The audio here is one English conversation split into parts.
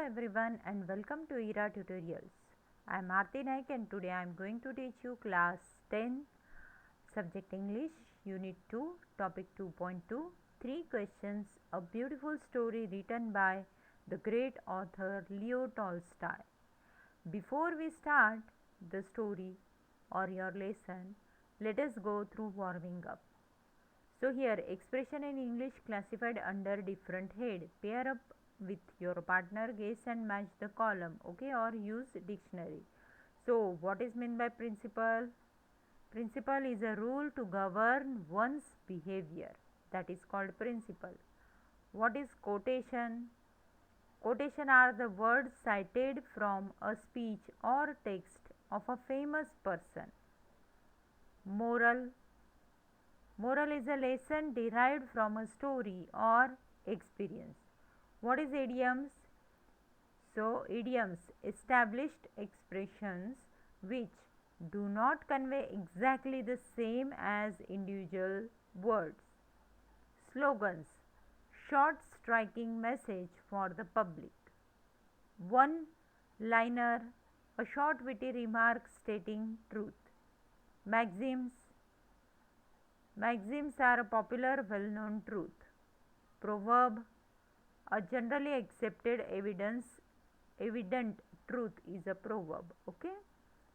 everyone and welcome to ERA Tutorials. I am Aarti Naik and today I am going to teach you class 10 subject English unit 2 topic 2.2 3 questions, a beautiful story written by the great author Leo Tolstoy. Before we start the story or your lesson, let us go through warming up. So here expression in English classified under different head. Pair up with your partner, guess and match the column, okay, or use dictionary. So what is meant by principle? Principle is a rule to govern one's behavior, that is called principle. What is quotation? Quotation are the words cited from a speech or text of a famous person. Moral. Moral is a lesson derived from a story or experience. What is idioms? So, idioms established expressions which do not convey exactly the same as individual words. Slogans, short striking message for the public. One liner, a short witty remark stating truth. Maxims, maxims are a popular well known truth. Proverb, a generally accepted evident truth is a proverb. Okay.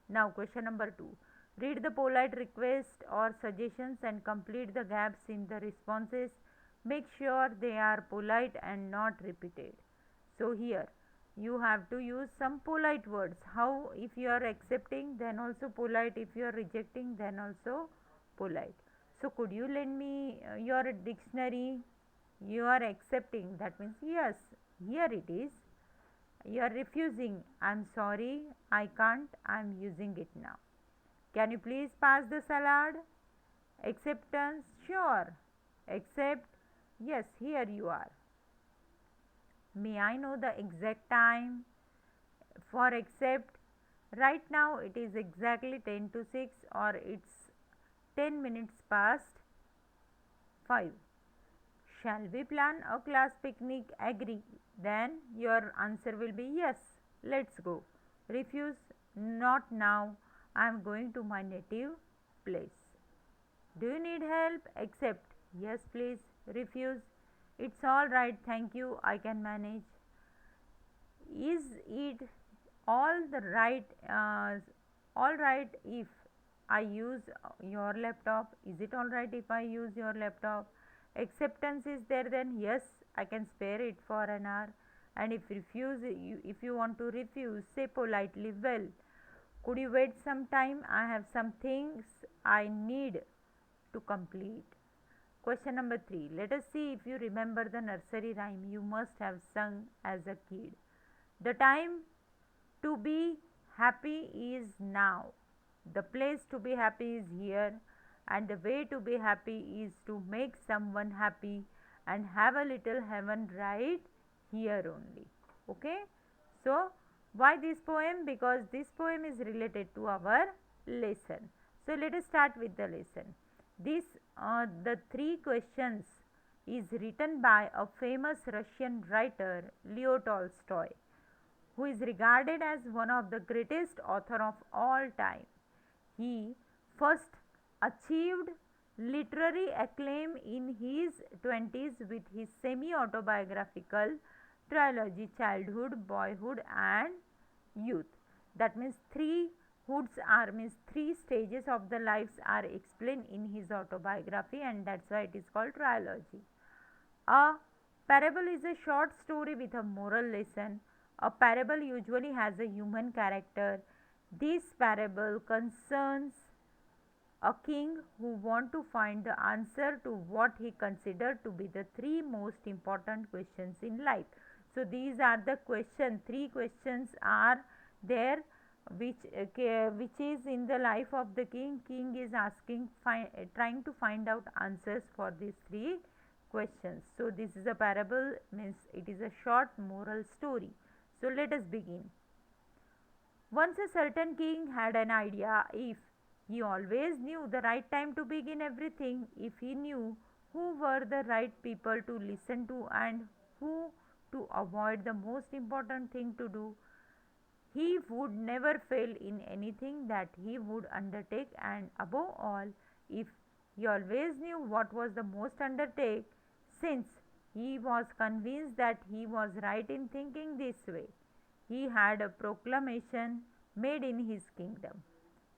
Now question number 2. Read the polite request or suggestions and complete the gaps in the responses. Make sure they are polite and not repeated. So here you have to use some polite words. How? If you are accepting, then also polite. If you are rejecting, then also polite. So could you lend me your dictionary? You are accepting, that means yes, here it is. You are refusing, I am sorry, I can't, I am using it now. Can you please pass the salad? Acceptance, sure. Accept, yes, here you are. May I know the exact time for accept? Right now it is exactly 10 to 6 or it's 10 minutes past 5. Shall we plan a class picnic? Agree. Then your answer will be yes. Let's go. Refuse. Not now. I am going to my native place. Do you need help? Accept. Yes, please. Refuse. It's all right. Thank you. I can manage. Is it all the right? All right if I use your laptop? Is it all right if I use your laptop? Acceptance is there, then yes, I can spare it for an hour. And if if you want to refuse, say politely, well, could you wait some time? I have some things I need to complete. Question number 3. Let us see if you remember the nursery rhyme you must have sung as a kid. The time to be happy is now. The place to be happy is here, and the way to be happy is to make someone happy and have a little heaven right here only. Okay. So, why this poem? Because this poem is related to our lesson. So, let us start with the lesson. This the 3 questions is written by a famous Russian writer Leo Tolstoy, who is regarded as one of the greatest author of all time. He first achieved literary acclaim in his 20s with his semi autobiographical trilogy Childhood, Boyhood and Youth. That means 3 hoods are means 3 stages of the lives are explained in his autobiography, and that's why it is called trilogy. A parable is a short story with a moral lesson. A parable usually has a human character. This parable concerns a king who want to find the answer to what he considered to be the 3 most important questions in life. So these are the 3 questions are there which is in the life of the king. King is asking trying to find out answers for these 3 questions. So this is a parable, means it is a short moral story. So let us begin. Once a certain king had an idea. If he always knew the right time to begin everything, if he knew who were the right people to listen to and who to avoid the most important thing to do. He would never fail in anything that he would undertake, and above all, if he always knew what was the most undertake, since he was convinced that he was right in thinking this way, he had a proclamation made in his kingdom.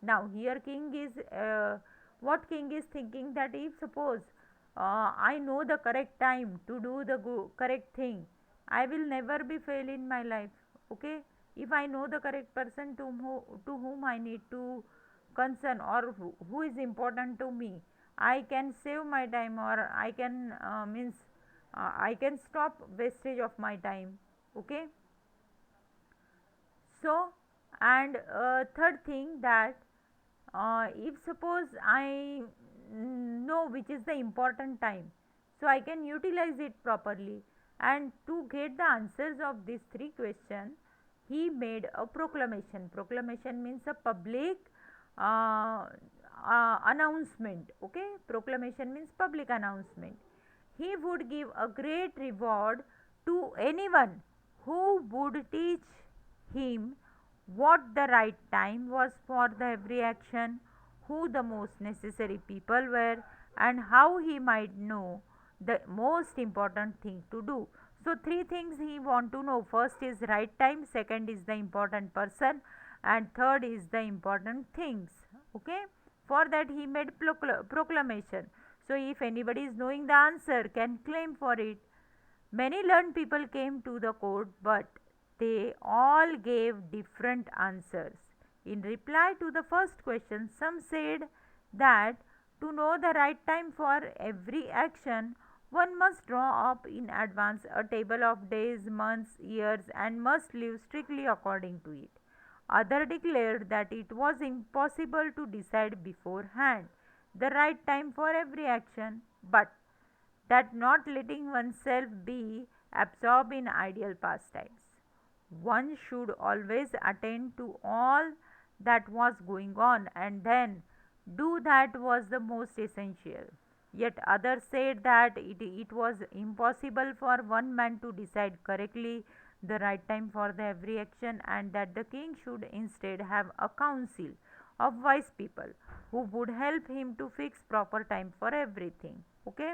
Now, here king is what king is thinking, that if suppose I know the correct time to do the correct thing, I will never be fail in my life. Okay, if I know the correct person to whom I need to concern, or who is important to me, I can save my time, or I can means I can stop wastage of my time. Okay, so and third thing, that if suppose I know which is the important time, so I can utilize it properly. And to get the answers of these three questions, he made a proclamation. Proclamation means a public announcement. Okay, proclamation means public announcement. He would give a great reward to anyone who would teach him what the right time was for the every action, who the most necessary people were, and how he might know the most important thing to do. So three things he want to know. First is right time, second is the important person, and third is the important things. Okay, for that he made proclamation. So if anybody is knowing the answer, can claim for it. Many learned people came to the court, but they all gave different answers. In reply to the first question, some said that to know the right time for every action, one must draw up in advance a table of days, months, years, and must live strictly according to it. Others declared that it was impossible to decide beforehand the right time for every action, but that not letting oneself be absorbed in ideal pastimes. One should always attend to all that was going on, and then do that was the most essential. Yet others said that it was impossible for one man to decide correctly the right time for the every action, and that the king should instead have a council of wise people who would help him to fix proper time for everything. Okay,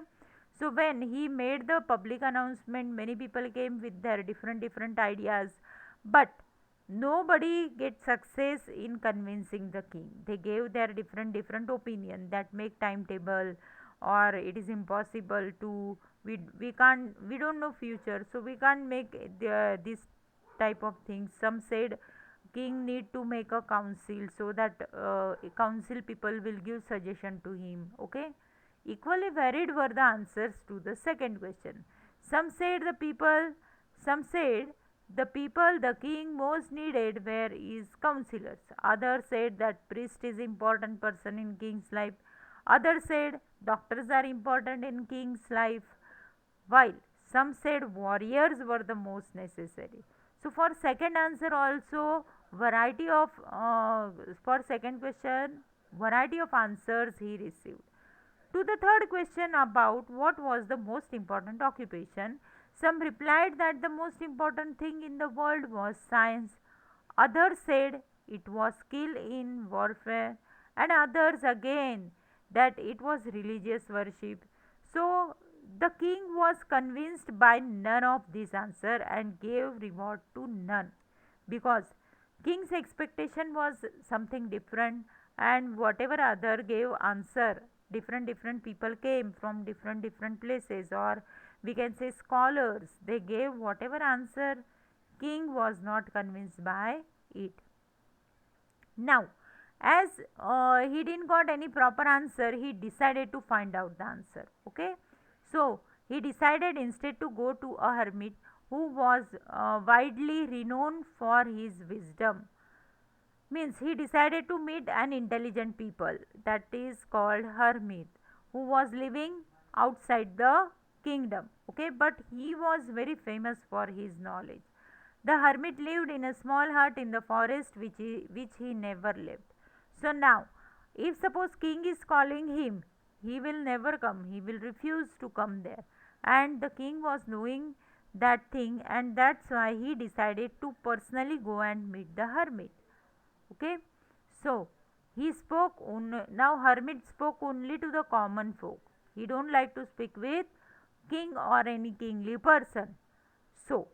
so when he made the public announcement, many people came with their different ideas, but nobody gets success in convincing the king. They gave their different opinion, that make timetable, or it is impossible to, we can't, we don't know future, so we can't make this type of things. Some said king need to make a council, so that council people will give suggestion to him. Okay, equally varied were the answers to the second question. Some said the people the king most needed were his counselors. Others said that priest is important person in king's life. Others said doctors are important in king's life, while some said warriors were the most necessary. So for second answer also, variety of for second question, variety of answers he received. To the third question about what was the most important occupation, some replied that the most important thing in the world was science. Others said it was skill in warfare, and others again that it was religious worship. So the king was convinced by none of these answers and gave reward to none, because king's expectation was something different, and whatever other gave answer, different people came from different places, or we can say scholars, they gave whatever answer, king was not convinced by it. Now, as he didn't got any proper answer, he decided to find out the answer. Okay, so he decided instead to go to a hermit who was widely renowned for his wisdom. Means he decided to meet an intelligent people, that is called hermit, who was living outside the kingdom. Okay, but he was very famous for his knowledge. The hermit lived in a small hut in the forest which he never left. So now, if suppose king is calling him, he will never come, he will refuse to come there. And the king was knowing that thing, and that's why he decided to personally go and meet the hermit. Okay, so he spoke now hermit spoke only to the common folk. He don't like to speak with king or any kingly person. So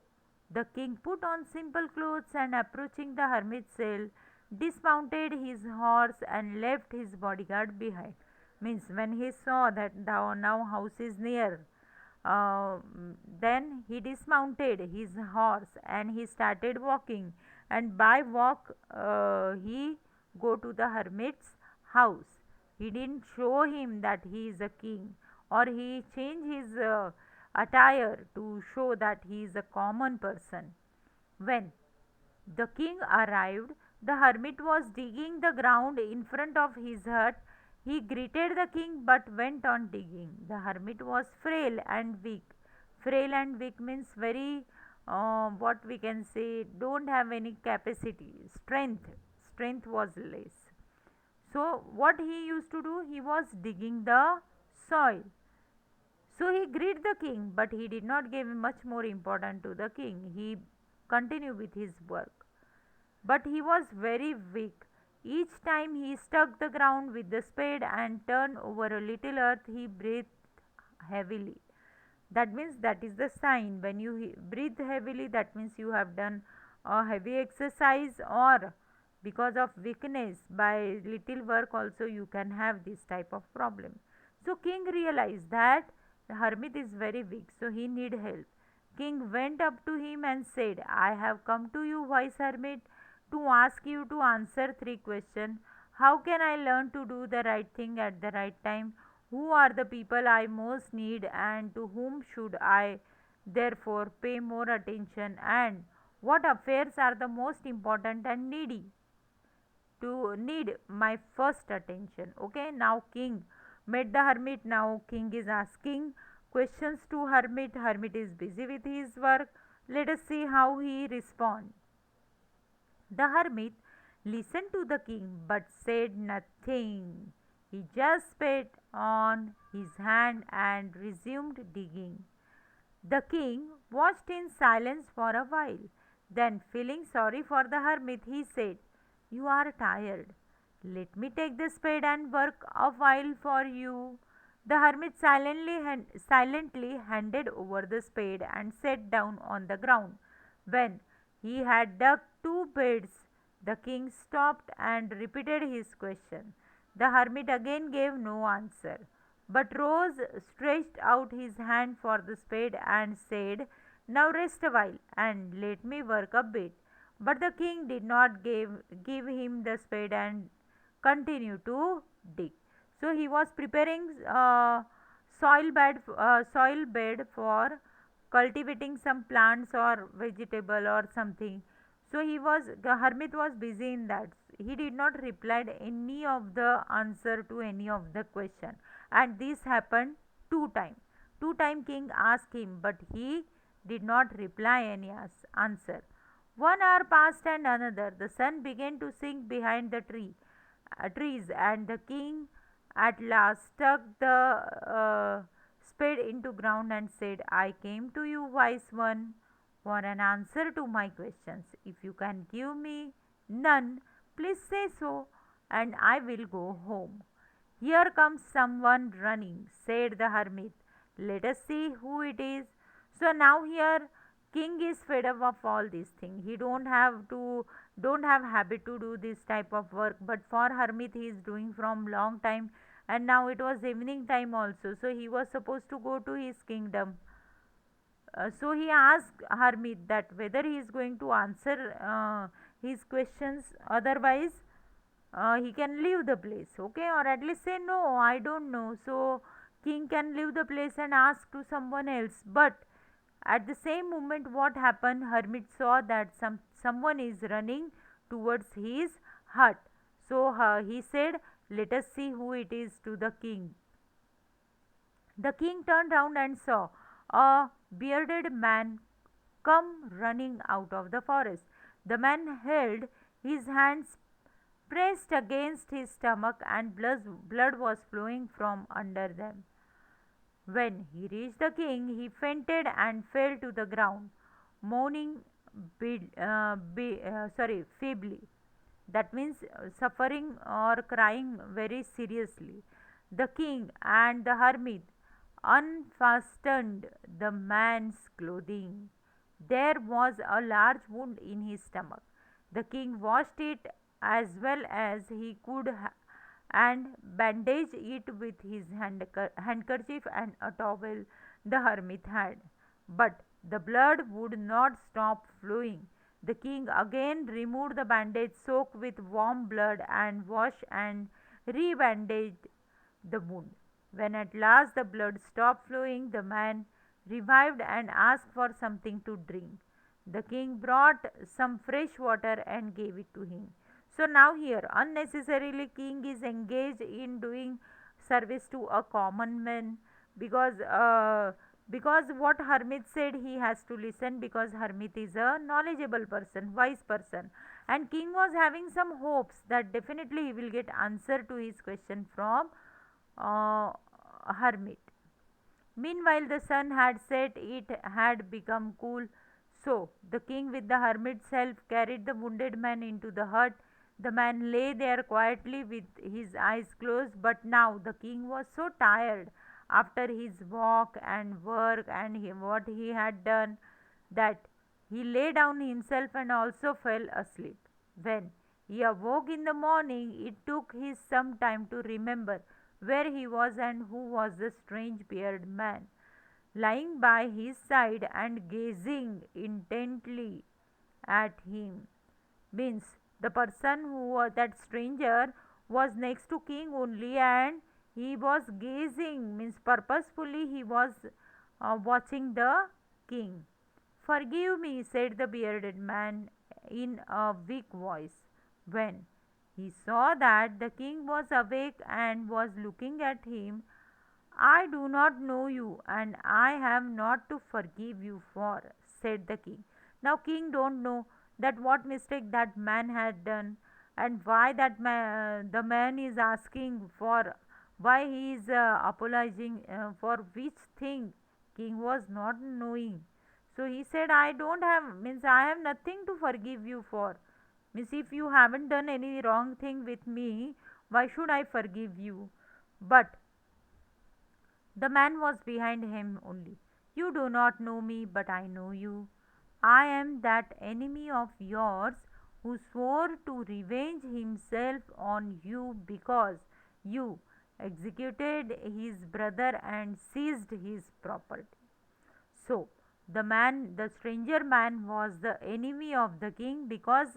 the king put on simple clothes and approaching the hermit's cell, dismounted his horse and left his bodyguard behind. Means when he saw that the now house is near, uh, then he dismounted his horse and he started walking, and by walk he go to the hermit's house. He didn't show him that he is a king, or he changed his attire to show that he is a common person. When the king arrived, the hermit was digging the ground in front of his hut. He greeted the king but went on digging. The hermit was frail and weak. Frail and weak means very, what we can say, don't have any capacity, strength. Strength was less. So, what he used to do, he was digging the soil. So he greeted the king, but he did not give much more importance to the king. He continued with his work. But he was very weak. Each time he struck the ground with the spade and turned over a little earth, he breathed heavily. That means that is the sign. When you breathe heavily, that means you have done a heavy exercise, or because of weakness by little work also you can have this type of problem. So king realized that the hermit is very weak, so he need help. King went up to him and said, I have come to you, wise hermit, to ask you to answer three questions. How can I learn to do the right thing at the right time? Who are the people I most need, and to whom should I therefore pay more attention? And what affairs are the most important and needy to need my first attention? Okay, now king met the hermit. Now king is asking questions to hermit. Hermit is busy with his work. Let us see how he responds. The hermit listened to the king but said nothing. He just spat on his hand and resumed digging. The king watched in silence for a while. Then, feeling sorry for the hermit, he said, You are tired. Let me take the spade and work a while for you. The hermit silently handed over the spade and sat down on the ground. When he had dug two beds, the king stopped and repeated his question. The hermit again gave no answer, but rose, stretched out his hand for the spade, and said, Now rest a while and let me work a bit. But the king did not give him the spade and continued to dig. So he was preparing soil bed for cultivating some plants or vegetable or something. So the hermit was busy in that. He did not reply any of the answer to any of the question, and this happened two times. Two time king asked him, but he did not reply any answer. 1 hour passed and another. The sun began to sink behind the trees, and the king at last stuck the spade into ground and said, I came to you, wise one, for an answer to my questions. If you can give me none, please say so, and I will go home. Here comes someone running, said the hermit. Let us see who it is. So now here king is fed up of all these things. He don't have habit to do this type of work, but for hermit he is doing from long time, and now it was evening time also, so he was supposed to go to his kingdom. So he asked hermit that whether he is going to answer his questions, otherwise he can leave the place, okay, or at least say no, I don't know. So king can leave the place and ask to someone else. But at the same moment, what happened, hermit saw that someone is running towards his hut. So he said, let us see who it is to the king. The king turned round and saw a bearded man come running out of the forest. The man held his hands pressed against his stomach, and blood was flowing from under them. When he reached the king, he fainted and fell to the ground, moaning feebly. That means suffering or crying very seriously. The king and the hermit unfastened the man's clothing. There was a large wound in his stomach. The king washed it as well as he could and bandaged it with his handkerchief and a towel the hermit had. But the blood would not stop flowing. The king again removed the bandage soaked with warm blood and washed and rebandaged the wound. When at last the blood stopped flowing, the man revived and asked for something to drink. The king brought some fresh water and gave it to him. So now here unnecessarily king is engaged in doing service to a common man because because what hermit said he has to listen because hermit is a knowledgeable person, wise person, and king was having some hopes that definitely he will get answer to his question from uh, hermit. Meanwhile, the sun had set, it had become cool. So, the king, with the hermit's help, carried the wounded man into the hut. The man lay there quietly with his eyes closed, but now the king was so tired after his walk and work and what he had done that he lay down himself and also fell asleep. When he awoke in the morning, it took him some time to remember where he was and who was the strange bearded man lying by his side and gazing intently at him. Means the person who was that stranger was next to king only and he was gazing, means purposefully he was watching the king. Forgive me, said the bearded man in a weak voice. When he saw that the king was awake and was looking at him, I do not know you and I have not to forgive you for, said the king. Now king don't know that what mistake that man had done and why the man is asking for, why he is apologizing for which thing king was not knowing. So he said, I don't have, means I have nothing to forgive you for. Means if you haven't done any wrong thing with me, why should I forgive you? But the man was behind him only. You do not know me, but I know you. I am that enemy of yours who swore to revenge himself on you because you executed his brother and seized his property. So, the stranger man was the enemy of the king because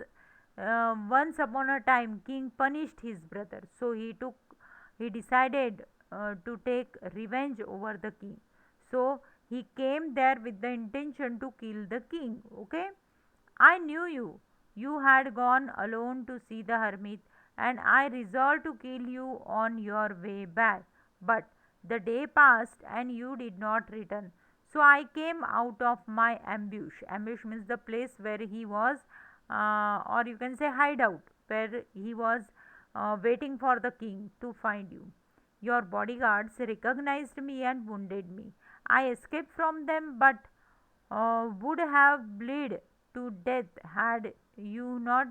once upon a time king punished his brother. So he decided to take revenge over the king. So he came there with the intention to kill the king. Okay, I knew you. You had gone alone to see the hermit, and I resolved to kill you on your way back. But the day passed, and you did not return. So I came out of my ambush. Ambush means the place where he was, or you can say hideout, where he was waiting for the king to find you. Your bodyguards recognized me and wounded me. I escaped from them, but would have bled to death had you not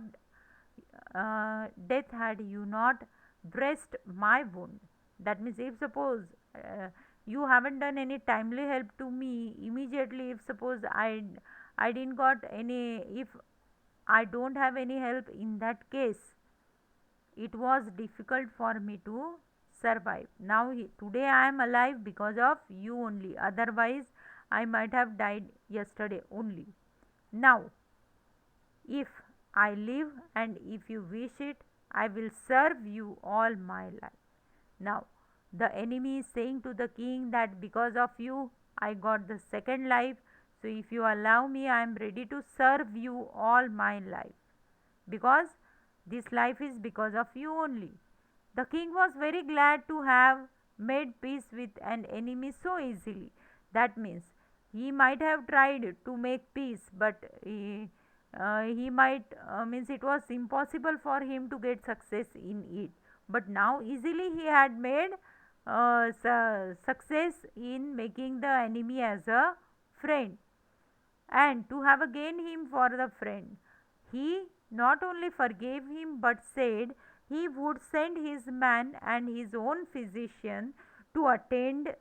dressed my wound. That means if suppose you haven't done any timely help to me immediately, if suppose I didn't got any, if I don't have any help in that case, it was difficult for me to survive. Now today I am alive because of you only, otherwise I might have died yesterday only. Now if I live and if you wish it, I will serve you all my life. Now the enemy is saying to the king that because of you I got the second life. So if you allow me, I am ready to serve you all my life because this life is because of you only. The king was very glad to have made peace with an enemy so easily. That means he might have tried to make peace, but he might means it was impossible for him to get success in it. But now easily he had made success in making the enemy as a friend, and to have again him for the friend. He not only forgave him but said he would send his man and his own physician to attend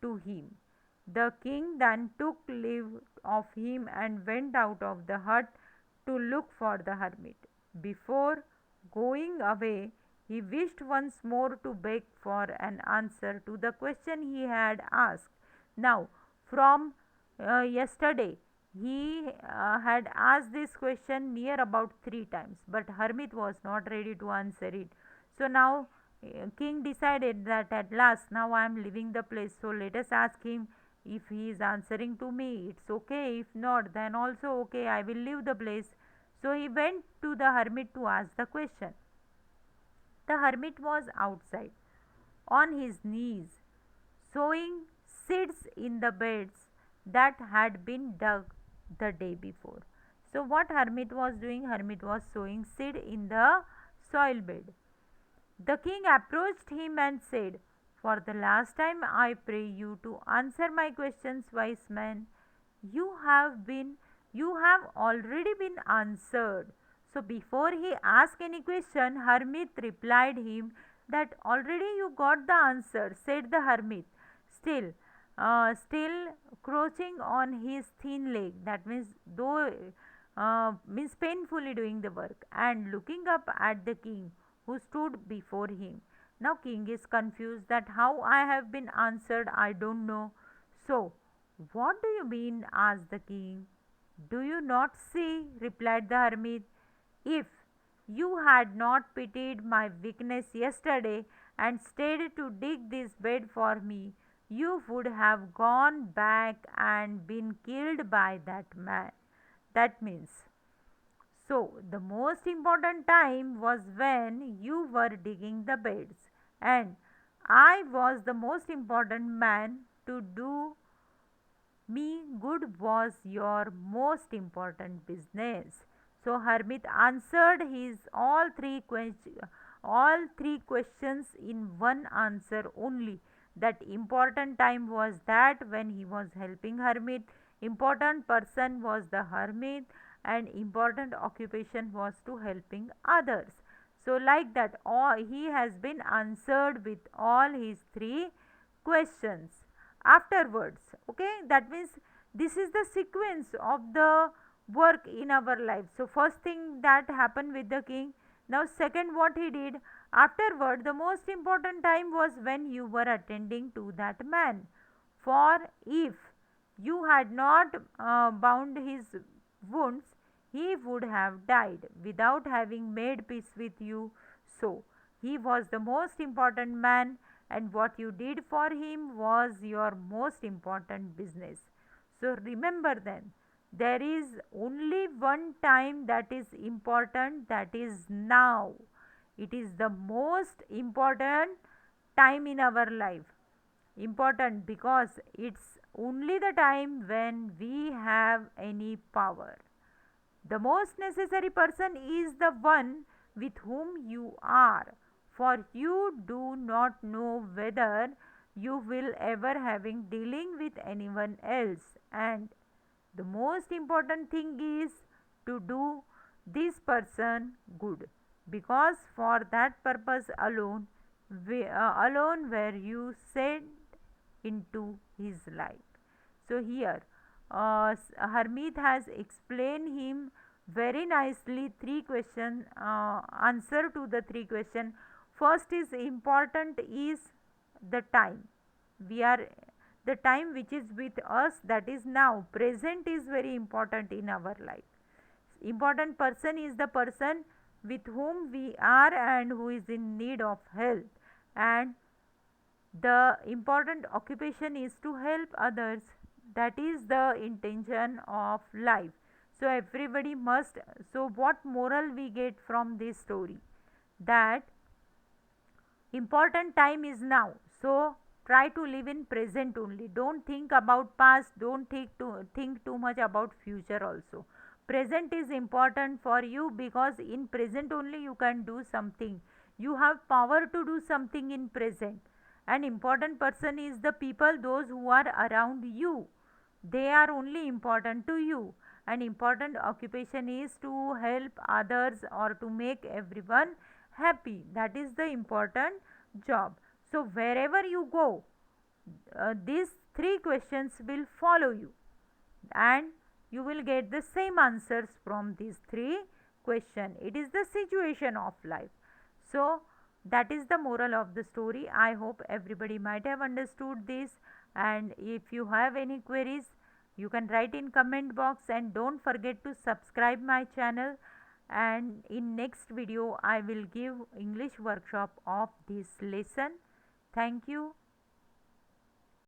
to him. The king then took leave of him and went out of the hut to look for the hermit. Before going away, he wished once more to beg for an answer to the question he had asked. Now, from yesterday, he had asked this question near about 3 times, but hermit was not ready to answer it. So now king decided that at last now I am leaving the place, so let us ask him. If he is answering to me, it's okay. If not, then also okay, I will leave the place. So he went to the hermit to ask the question. The hermit was outside, on his knees, sowing seeds in the beds that had been dug the day before. So what hermit was doing? Hermit was sowing seed in the soil bed. The king approached him and said, "For the last time I pray you to answer my questions, wise man. You have been you have already been answered." So before he asked any question, hermit replied him that already you got the answer, said the hermit, still crouching on his thin leg, that means though means painfully doing the work, and looking up at the king who stood before him. Now king is confused that how I have been answered, I don't know. So what do you mean? Asked the king. Do you not see? Replied the hermit. If you had not pitied my weakness yesterday and stayed to dig this bed for me, you would have gone back and been killed by that man. That means, so the most important time was when you were digging the beds, and I was the most important man to do me good was your most important business. So hermit answered his all three questions in one answer only. That important time was that when he was helping hermit, important person was the hermit, and important occupation was to helping others. So like that, all he has been answered with all his three questions afterwards. Okay, that means this is the sequence of the work in our life. So first thing that happened with the king. Now second, what he did afterward, the most important time was when you were attending to that man. For if you had not bound his wounds, he would have died without having made peace with you. So he was the most important man, and what you did for him was your most important business. So remember then, there is only one time that is important, that is now. It is the most important time in our life. Important because it's only the time when we have any power. The most necessary person is the one with whom you are, for you do not know whether you will ever having dealing with anyone else, and the most important thing is to do this person good, because for that purpose alone alone were you sent into his life. So here Harmeet has explained him very nicely three question answer to the three question. First is important is the time. We are the time which is with us, that is now. Present is very important in our life. Important person is the person with whom we are and who is in need of help, and the important occupation is to help others. That is the intention of life. So everybody must. So what moral we get from this story? That important time is now. So try to live in present only. Don't think about past, don't think too much about future also. Present is important for you, because in present only you can do something. You have power to do something in present, An important person is the people, those who are around you. They are only important to you. An important occupation is to help others or to make everyone happy. That is the important job. So, wherever you go, these three questions will follow you, and you will get the same answers from these three questions. It is the situation of life. So, that is the moral of the story. I hope everybody might have understood this, and if you have any queries, you can write in comment box, and don't forget to subscribe my channel. And in next video I will give English workshop of this lesson. Thank you.